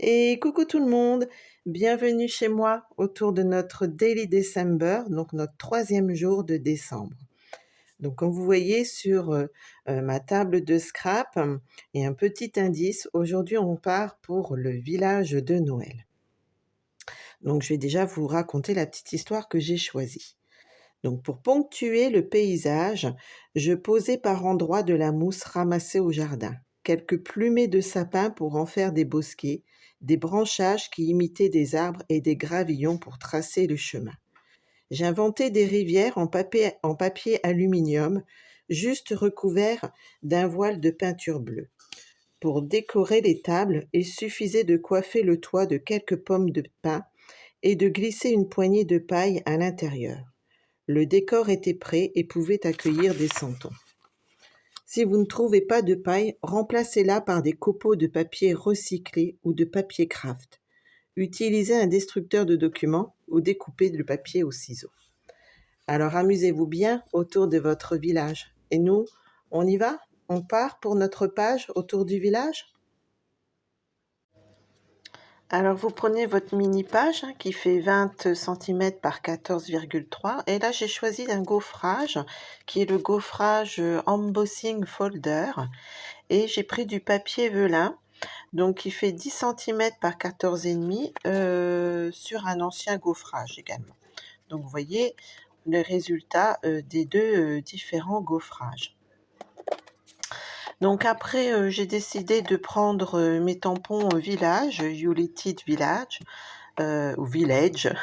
Et coucou tout le monde, bienvenue chez moi autour de notre Daily December, donc notre troisième jour de décembre. Donc comme vous voyez sur ma table de scrap et un petit indice, aujourd'hui on part pour le village de Noël. Donc je vais déjà vous raconter la petite histoire que j'ai choisie. Donc pour ponctuer le paysage, je posais par endroits de la mousse ramassée au jardin, quelques plumées de sapins pour en faire des bosquets, des branchages qui imitaient des arbres et des gravillons pour tracer le chemin. J'inventais des rivières en papier aluminium, juste recouverts d'un voile de peinture bleue. Pour décorer les tables, il suffisait de coiffer le toit de quelques pommes de pin et de glisser une poignée de paille à l'intérieur. Le décor était prêt et pouvait accueillir des santons. Si vous ne trouvez pas de paille, remplacez-la par des copeaux de papier recyclé ou de papier craft. Utilisez un destructeur de documents ou découpez le papier au ciseau. Alors amusez-vous bien autour de votre village. Et nous, on y va? On part pour notre page autour du village? Alors vous prenez votre mini page qui fait 20 cm par 14,3 et là j'ai choisi un gaufrage qui est le gaufrage embossing folder et j'ai pris du papier velin donc qui fait 10 cm par 14,5 sur un ancien gaufrage également. Donc vous voyez le résultat des deux différents gaufrages. Donc après, j'ai décidé de prendre mes tampons Village, United Village, ou Village,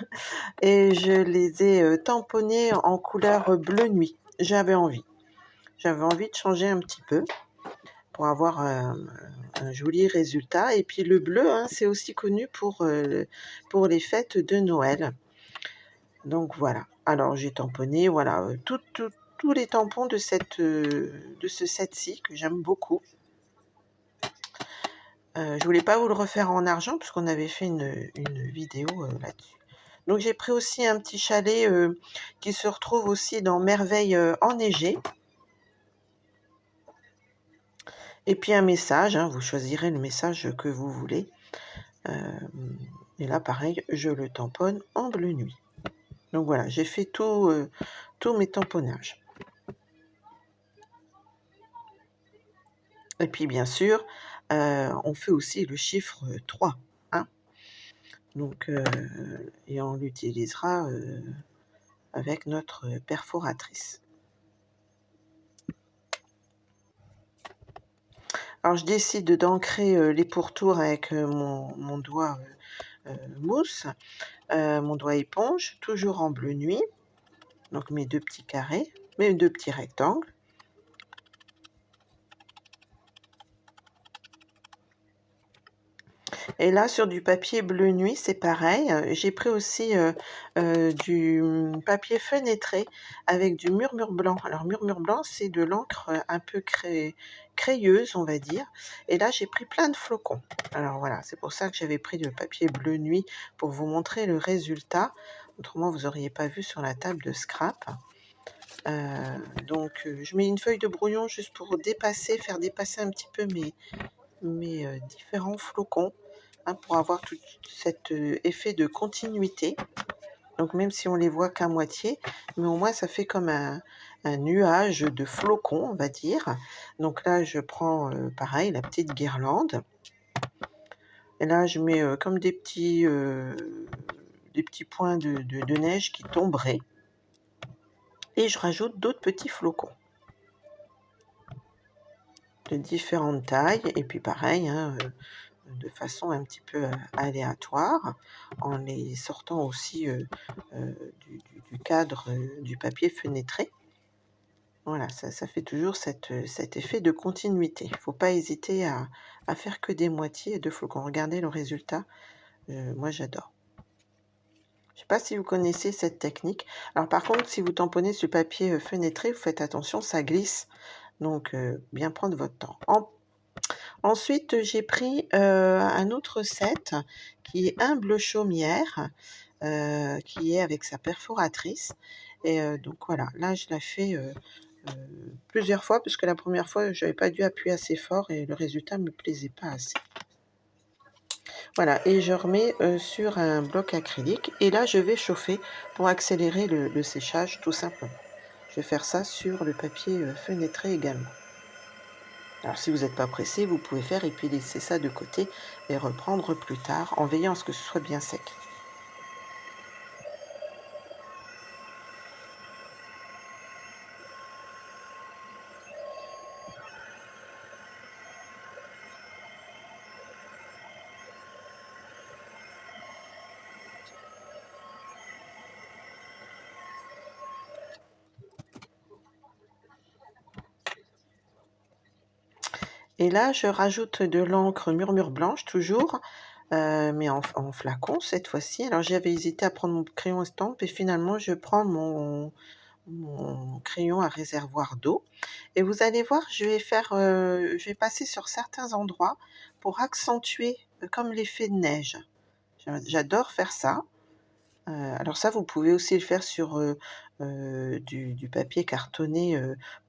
et je les ai tamponnés en couleur bleu nuit. J'avais envie de changer un petit peu pour avoir un joli résultat. Et puis le bleu, hein, c'est aussi connu pour les fêtes de Noël. Donc voilà. Alors j'ai tamponné, voilà, tous les tampons de ce set-ci que j'aime beaucoup. Je voulais pas vous le refaire en argent puisqu'on avait fait une vidéo là-dessus. Donc j'ai pris aussi un petit chalet qui se retrouve aussi dans Merveille enneigée. Et puis un message, hein, vous choisirez le message que vous voulez. Et là pareil, je le tamponne en bleu nuit. Donc voilà, j'ai fait tous mes tamponnages. Et puis bien sûr, on fait aussi le chiffre 3. Hein. Donc, et on l'utilisera avec notre perforatrice. Alors je décide d'ancrer les pourtours avec mon doigt mousse, mon doigt éponge, toujours en bleu nuit. Donc mes deux petits carrés, mes deux petits rectangles. Et là, sur du papier bleu nuit, c'est pareil. J'ai pris aussi du papier fenêtré avec du murmure blanc. Alors, murmure blanc, c'est de l'encre un peu crayeuse, on va dire. Et là, j'ai pris plein de flocons. Alors voilà, c'est pour ça que j'avais pris du papier bleu nuit pour vous montrer le résultat. Autrement, vous n'auriez pas vu sur la table de scrap. Donc, je mets une feuille de brouillon juste pour faire dépasser un petit peu mes différents flocons. Hein, pour avoir tout cet effet de continuité. Donc même si on les voit qu'à moitié, mais au moins ça fait comme un nuage de flocons, on va dire. Donc là, je prends pareil, la petite guirlande. Et là, je mets comme des petits points de neige qui tomberaient. Et je rajoute d'autres petits flocons de différentes tailles. Et puis pareil, hein, de façon un petit peu aléatoire, en les sortant aussi du cadre du papier fenêtré. Voilà, ça fait toujours cet effet de continuité. Il ne faut pas hésiter à faire que des moitiés de flocons. Regardez le résultat, moi j'adore. Je ne sais pas si vous connaissez cette technique. Alors par contre, si vous tamponnez ce papier fenêtré, vous faites attention, ça glisse. Donc bien prendre votre temps. Ensuite, j'ai pris un autre set qui est humble chaumière, qui est avec sa perforatrice. Et donc voilà, là je la fais plusieurs fois parce que la première fois, je n'avais pas dû appuyer assez fort et le résultat ne me plaisait pas assez. Voilà, et je remets sur un bloc acrylique et là je vais chauffer pour accélérer le séchage tout simplement. Je vais faire ça sur le papier fenêtré également. Alors si vous n'êtes pas pressé, vous pouvez faire et puis laisser ça de côté et reprendre plus tard en veillant à ce que ce soit bien sec. Et là, je rajoute de l'encre Murmure Blanche toujours, mais en flacon cette fois-ci. Alors j'avais hésité à prendre mon crayon estampe et finalement je prends mon crayon à réservoir d'eau et vous allez voir, je vais passer sur certains endroits pour accentuer, comme l'effet de neige. J'adore faire ça. Alors ça, vous pouvez aussi le faire sur, du papier cartonné,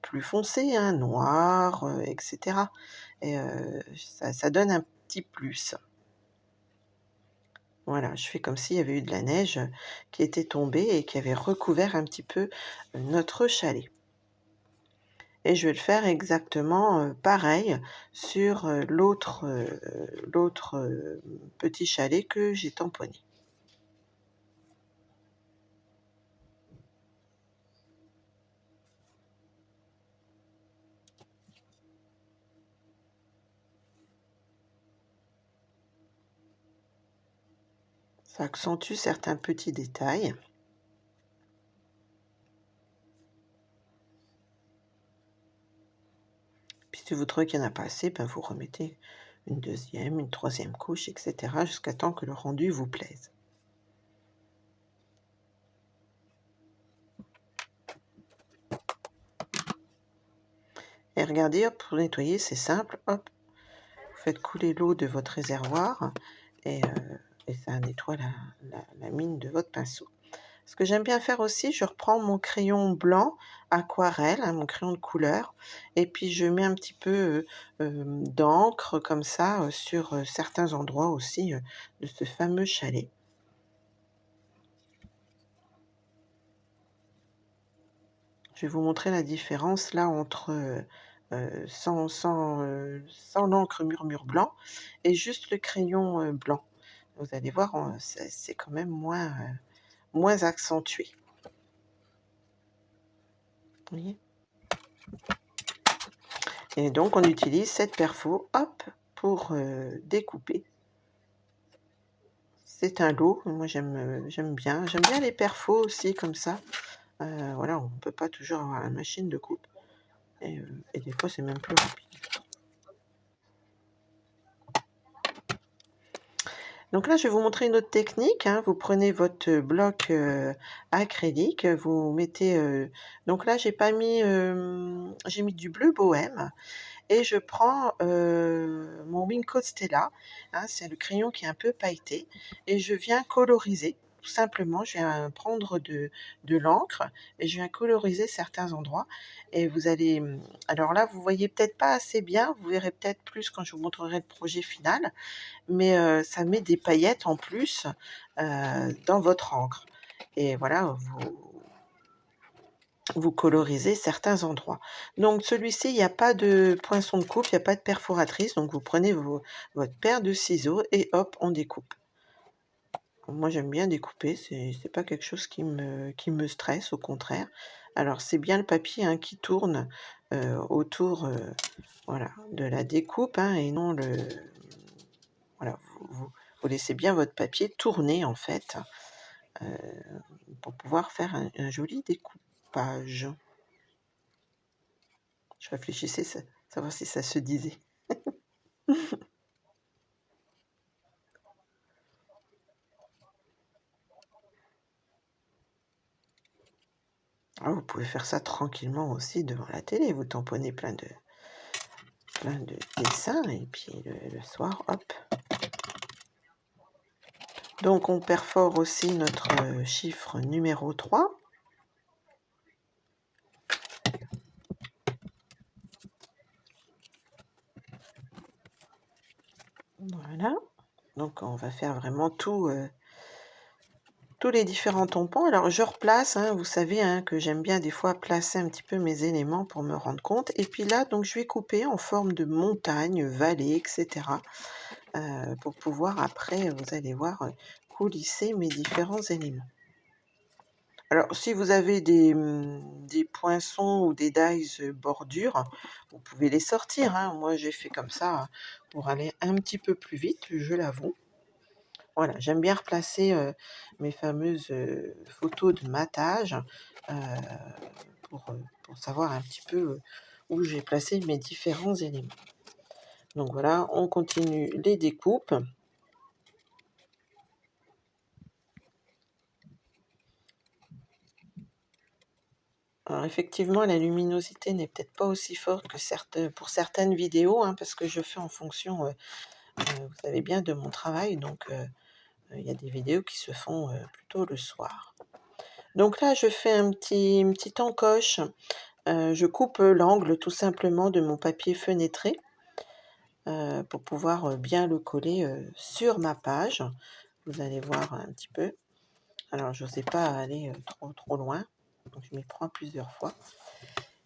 plus foncé, hein, noir, et cetera, et ça donne un petit plus. Voilà, je fais comme s'il y avait eu de la neige, qui était tombée et qui avait recouvert un petit peu, notre chalet, et je vais le faire exactement, pareil sur, l'autre, petit chalet que j'ai tamponné. Ça accentue certains petits détails. Puis si vous trouvez qu'il y en a pas assez, ben vous remettez une deuxième, une troisième couche, et cetera, jusqu'à temps que le rendu vous plaise. Et regardez, hop, pour nettoyer, c'est simple, hop, vous faites couler l'eau de votre réservoir et ça nettoie la mine de votre pinceau. Ce que j'aime bien faire aussi, je reprends mon crayon blanc aquarelle, hein, mon crayon de couleur, et puis je mets un petit peu, d'encre comme ça, sur, certains endroits aussi, de ce fameux chalet. Je vais vous montrer la différence là entre, sans l'encre Murmure Blanc et juste le crayon, blanc. Vous allez voir, c'est quand même moins accentué. Vous voyez? Et donc on utilise cette perfo, hop, pour, découper. C'est un lot, moi j'aime bien les perfos aussi comme ça. Voilà, on peut pas toujours avoir la machine de coupe et des fois c'est même plus rapide. Donc là, je vais vous montrer une autre technique, hein. Vous prenez votre bloc, acrylique, vous mettez, donc là j'ai mis du bleu bohème et je prends, mon Win Stella, hein, c'est le crayon qui est un peu pailleté et je viens coloriser. Tout simplement, je viens prendre de l'encre et je viens coloriser certains endroits et vous allez, alors là, vous voyez peut-être pas assez bien, vous verrez peut-être plus quand je vous montrerai le projet final, mais ça met des paillettes en plus, dans votre encre et voilà, vous colorisez certains endroits. Donc celui-ci, il y a pas de poinçon de coupe, il y a pas de perforatrice, donc vous prenez votre paire de ciseaux et hop, on découpe. Moi, j'aime bien découper, c'est pas quelque chose qui me stresse, au contraire. Alors c'est bien le papier, hein, qui tourne, autour, voilà, de la découpe, hein, et non le voilà, vous laissez bien votre papier tourner, en fait, heu, pour pouvoir faire un joli découpage. Je réfléchissais, savoir si ça se disait. Ah, vous pouvez faire ça tranquillement aussi devant la télé, vous tamponnez plein de dessins et puis le soir, hop. Donc on perfore aussi notre, chiffre numéro 3. Voilà. Donc on va faire vraiment tous les différents tampons. Alors je replace, hein, vous savez, hein, que j'aime bien des fois placer un petit peu mes éléments pour me rendre compte. Et puis là, donc je vais couper en forme de montagne, vallée, etc. Pour pouvoir après, vous allez voir, coulisser mes différents éléments. Alors si vous avez des poinçons ou des dies bordure, vous pouvez les sortir, hein. Moi j'ai fait comme ça pour aller un petit peu plus vite, je l'avoue. Voilà, j'aime bien replacer, mes fameuses, photos de matage, heu, pour savoir un petit peu, où j'ai placé mes différents éléments. Donc voilà, on continue les découpes. Alors effectivement, la luminosité n'est peut-être pas aussi forte que pour certaines vidéos, hein, parce que je fais en fonction, vous savez bien, de mon travail. Donc il y a des vidéos qui se font, plutôt le soir. Donc là, je fais une petite encoche. Je coupe, l'angle tout simplement de mon papier fenêtré, pour pouvoir, bien le coller, sur ma page. Vous allez voir un petit peu. Alors je n'osais pas aller, trop loin, donc je m'y prends plusieurs fois.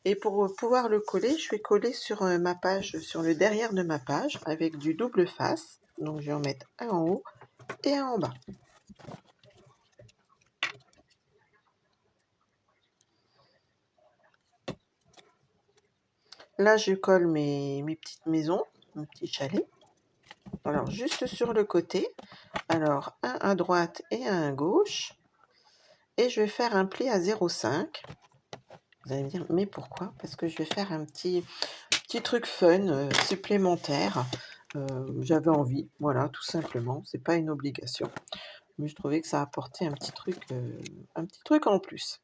Et pour, pouvoir le coller, je vais coller sur, ma page, sur le derrière de ma page avec du double face. Donc je vais en mettre un en haut et un en bas. Là, je colle mes petites maisons, mon petit chalet. Alors juste sur le côté, alors un à droite et un à gauche, et je vais faire un pli à 0,5. Vous allez me dire: «Mais pourquoi?» Parce que je vais faire un petit truc fun, supplémentaire. J'avais envie, voilà, tout simplement. C'est pas une obligation, mais je trouvais que ça apportait un petit truc en plus.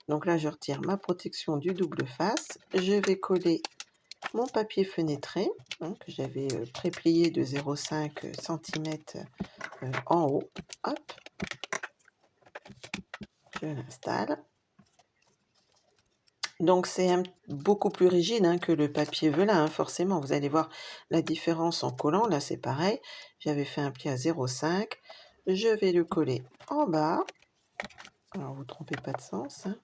Donc là, je retire ma protection du double face. Je vais coller mon papier fenêtré, hein, que j'avais, préplié de 0,5 centimètres en haut. Hop, je l'installe. Donc c'est beaucoup plus rigide, hein, que le papier velin, hein, forcément. Vous allez voir la différence en collant. Là, c'est pareil. J'avais fait un pli à 0,5. Je vais le coller en bas. Alors, vous ne trompez pas de sens, hein,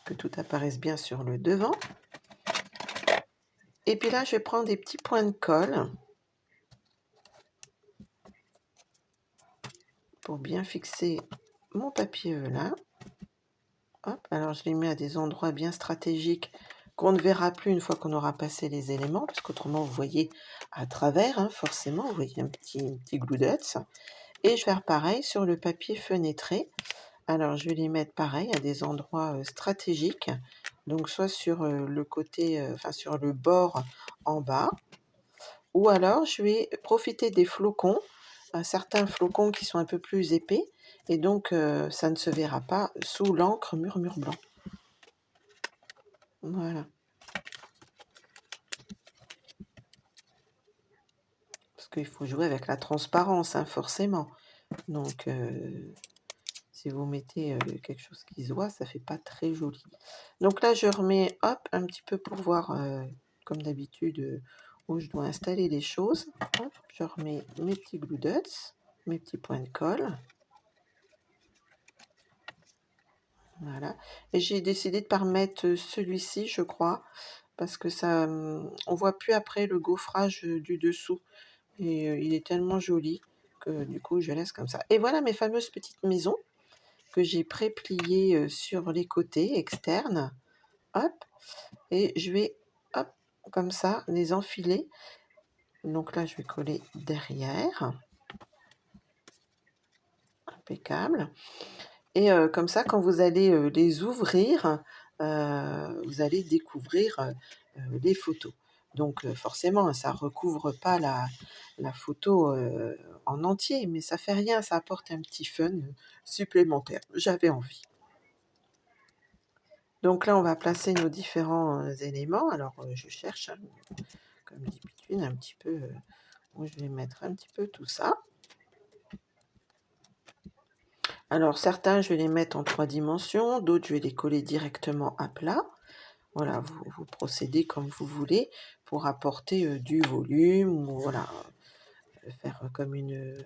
que tout apparaisse bien sur le devant. Et puis là, je vais prendre des petits points de colle pour bien fixer mon papier velin. Hop, alors je les mets à des endroits bien stratégiques qu'on ne verra plus une fois qu'on aura passé les éléments, parce qu'autrement vous voyez à travers, hein, forcément, vous voyez un petit glue dots. Et je vais faire pareil sur le papier fenêtré. Alors je vais les mettre pareil à des endroits stratégiques, donc soit sur le côté, enfin sur le bord en bas, ou alors je vais profiter des flocons, certains flocons qui sont un peu plus épais, et donc ça ne se verra pas sous l'encre murmure blanc. Voilà. Parce qu'il faut jouer avec la transparence, hein, forcément. Donc si vous mettez, quelque chose qui se voit, ça fait pas très joli. Donc là, je remets, hop, un petit peu pour voir, comme d'habitude, où je dois installer les choses. Hop, je remets mes petits glue dots, mes petits points de colle. Voilà, et j'ai décidé de pas remettre, celui-ci, je crois, parce que ça, on voit plus après le gaufrage, du dessous, et il est tellement joli que du coup je laisse comme ça. Et voilà mes fameuses petites maisons que j'ai pré-pliées, sur les côtés externes. Hop, et je vais, hop, comme ça, les enfiler. Donc là, je vais coller derrière. Impeccable. Et comme ça, quand vous allez, les ouvrir, vous allez découvrir, les photos. Donc forcément, ça recouvre pas la photo, en entier, mais ça fait rien, ça apporte un petit fun, supplémentaire. J'avais envie. Donc là, on va placer nos différents, éléments. Alors, je cherche, hein, comme d'habitude, un petit peu, où je vais mettre un petit peu tout ça. Alors certains, je vais les mettre en 3 dimensions, d'autres, je vais les coller directement à plat. Voilà, vous procédez comme vous voulez pour apporter, du volume ou voilà, faire comme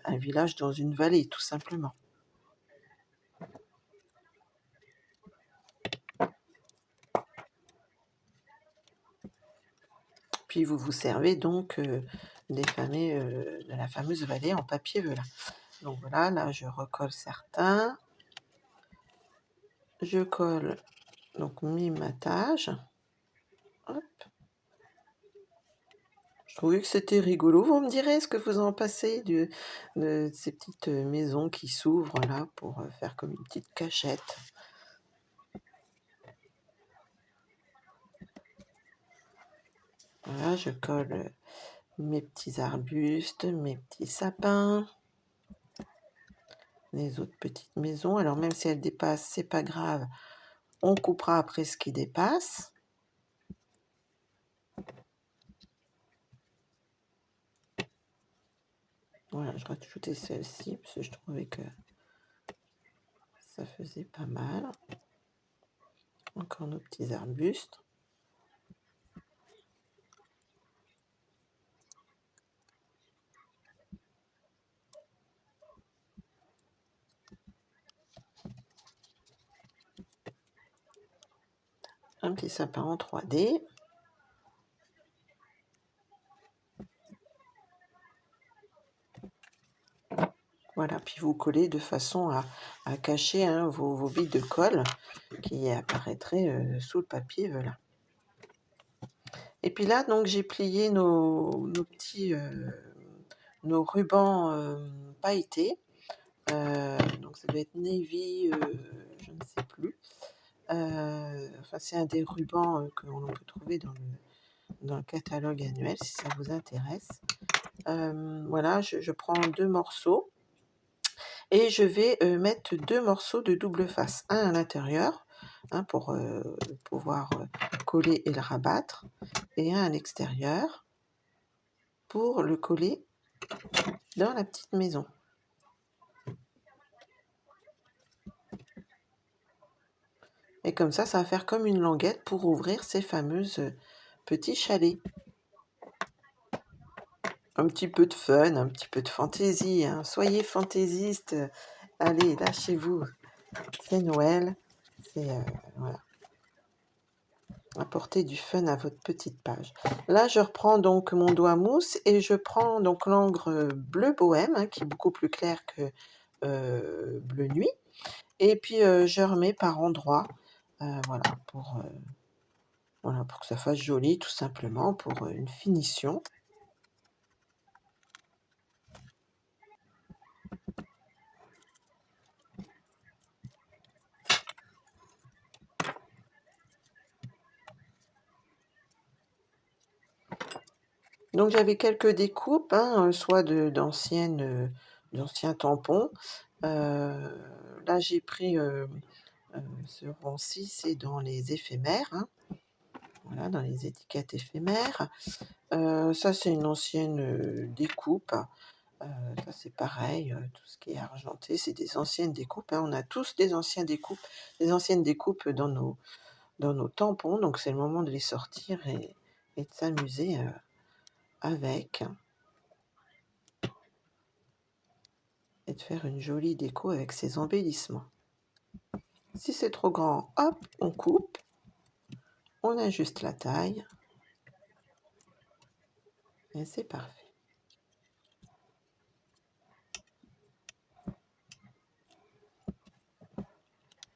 un village dans une vallée, tout simplement. Puis vous vous servez donc, de la fameuse vallée en papier vélin. Donc voilà, là je recolle certains. Je colle donc mes mattages. Hop. Je trouvais que c'était rigolo. Vous me direz ce que vous en pensez de ces petites, maisons qui s'ouvrent là pour, faire comme une petite cachette. Voilà, je colle, mes petits arbustes, mes petits sapins, les autres petites maisons. Alors même si elles dépassent, c'est pas grave, on coupera après ce qui dépasse. Voilà, je rajoutais celle-ci parce que je trouvais que ça faisait pas mal. Encore nos petits arbustes. Un petit sapin en 3D. Voilà, puis vous collez de façon à cacher hein, vos billes de colle qui apparaîtraient sous le papier velin. Et puis là, donc j'ai plié nos petits nos rubans pailletés. Donc ça doit être navy, je ne sais plus. Enfin, c'est un des rubans que l'on peut trouver dans le catalogue annuel si ça vous intéresse. Voilà, je prends 2 morceaux et je vais mettre 2 morceaux de double face, un à l'intérieur hein, pour pouvoir coller et le rabattre, et un à l'extérieur pour le coller dans la petite maison. Et comme ça va faire comme une languette pour ouvrir ces fameuses petits chalets. Un petit peu de fun, un petit peu de fantaisie, hein. Soyez fantaisistes, allez, lâchez-vous. C'est Noël, c'est voilà. Apportez du fun à votre petite page. Là, je reprends donc mon doigt mousse et je prends donc l'encre bleu bohème, hein, qui est beaucoup plus clair que bleu nuit. Et puis je remets par endroits, voilà, voilà, pour que ça fasse joli, tout simplement, pour une finition. Donc j'avais quelques découpes, hein, soit d'anciens tampons. Là j'ai pris, ce rang-ci, c'est dans les éphémères, hein, voilà, dans les étiquettes éphémères. Ça c'est une ancienne, découpe, ça c'est pareil, tout ce qui est argenté, c'est des anciennes découpes, hein. On a tous des anciennes découpes dans nos tampons, donc c'est le moment de les sortir et de s'amuser, avec et de faire une jolie déco avec ces embellissements. Si c'est trop grand, hop, on coupe, on ajuste la taille et c'est parfait.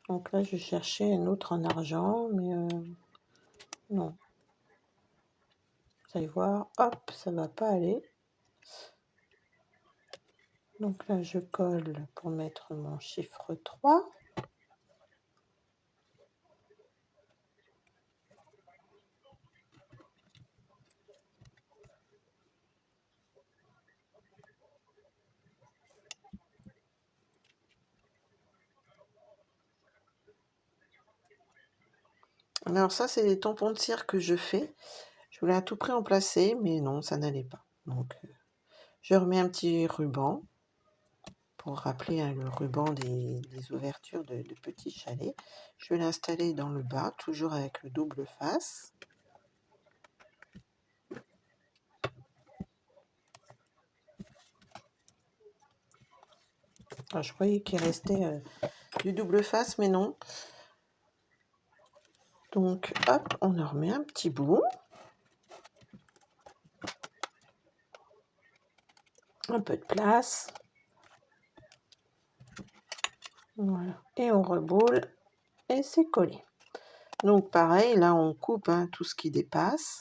Donc là, je cherchais un autre en argent, mais non. Vous allez voir, hop, ça va pas aller. Donc là, je colle pour mettre mon chiffre 3. Alors ça, c'est des tampons de cire que je fais. Je voulais à tout prix en placer, mais non, ça n'allait pas. Donc, je remets un petit ruban pour rappeler le ruban des ouvertures de petits chalets. Je vais l'installer dans le bas, toujours avec le double face. Alors, je croyais qu'il restait du double face, mais non. Donc, hop, on en remet un petit bout. Un peu de place. Voilà. Et on reboule et c'est collé. Donc, pareil, là, on coupe tout ce qui dépasse.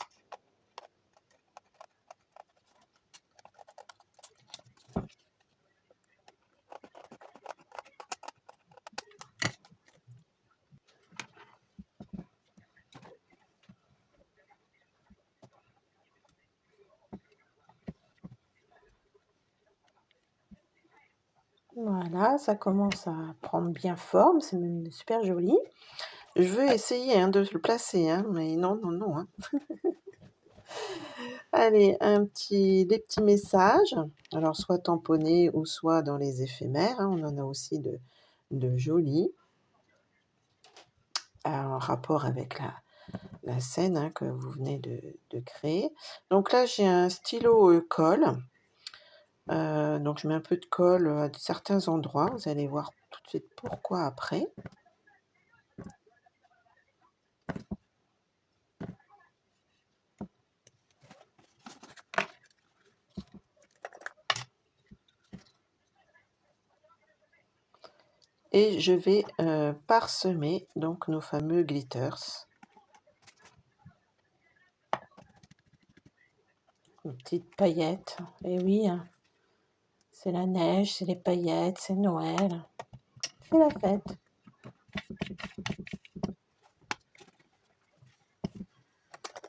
Voilà, ça commence à prendre bien forme, c'est même super joli. Je veux essayer de le placer, mais non, non, non. Allez, des petits messages, alors soit tamponnés ou soit dans les éphémères, on en a aussi de jolis, en rapport avec la scène que vous venez de créer. Donc là, j'ai un stylo colle. Donc je mets un peu de colle à certains endroits, vous allez voir tout de suite pourquoi après. Et je vais parsemer donc nos fameux glitters. Une petite paillettes, et oui, c'est la neige, c'est les paillettes, c'est Noël, c'est la fête.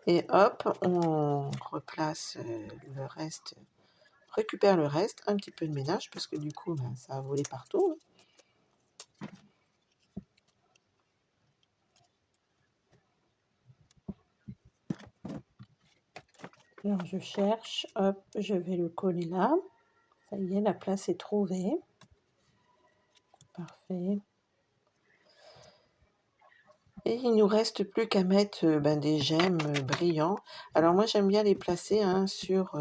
Et hop, on replace le reste, récupère le reste, un petit peu de ménage, parce que du coup, ça a volé partout. Alors je cherche, hop, je vais le coller là. Ça y est, la place est trouvée. Parfait. Et il nous reste plus qu'à mettre des gemmes brillants. Alors moi j'aime bien les placer sur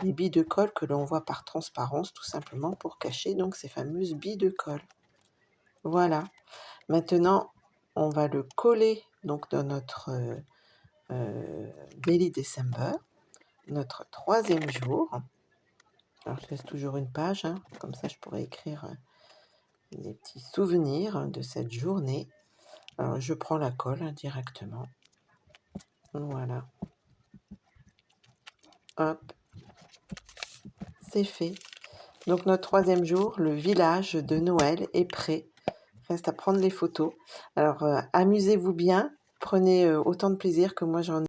les billes de colle que l'on voit par transparence, tout simplement pour cacher donc ces fameuses billes de colle. Voilà. Maintenant on va le coller donc dans notre Daily December, notre 3e jour. Alors je laisse toujours une page, comme ça je pourrais écrire des petits souvenirs de cette journée. Alors je prends la colle directement. Voilà. Hop. C'est fait. Donc notre 3e jour, le village de Noël est prêt. Reste à prendre les photos. Alors amusez-vous bien. Prenez autant de plaisir que moi j'en ai.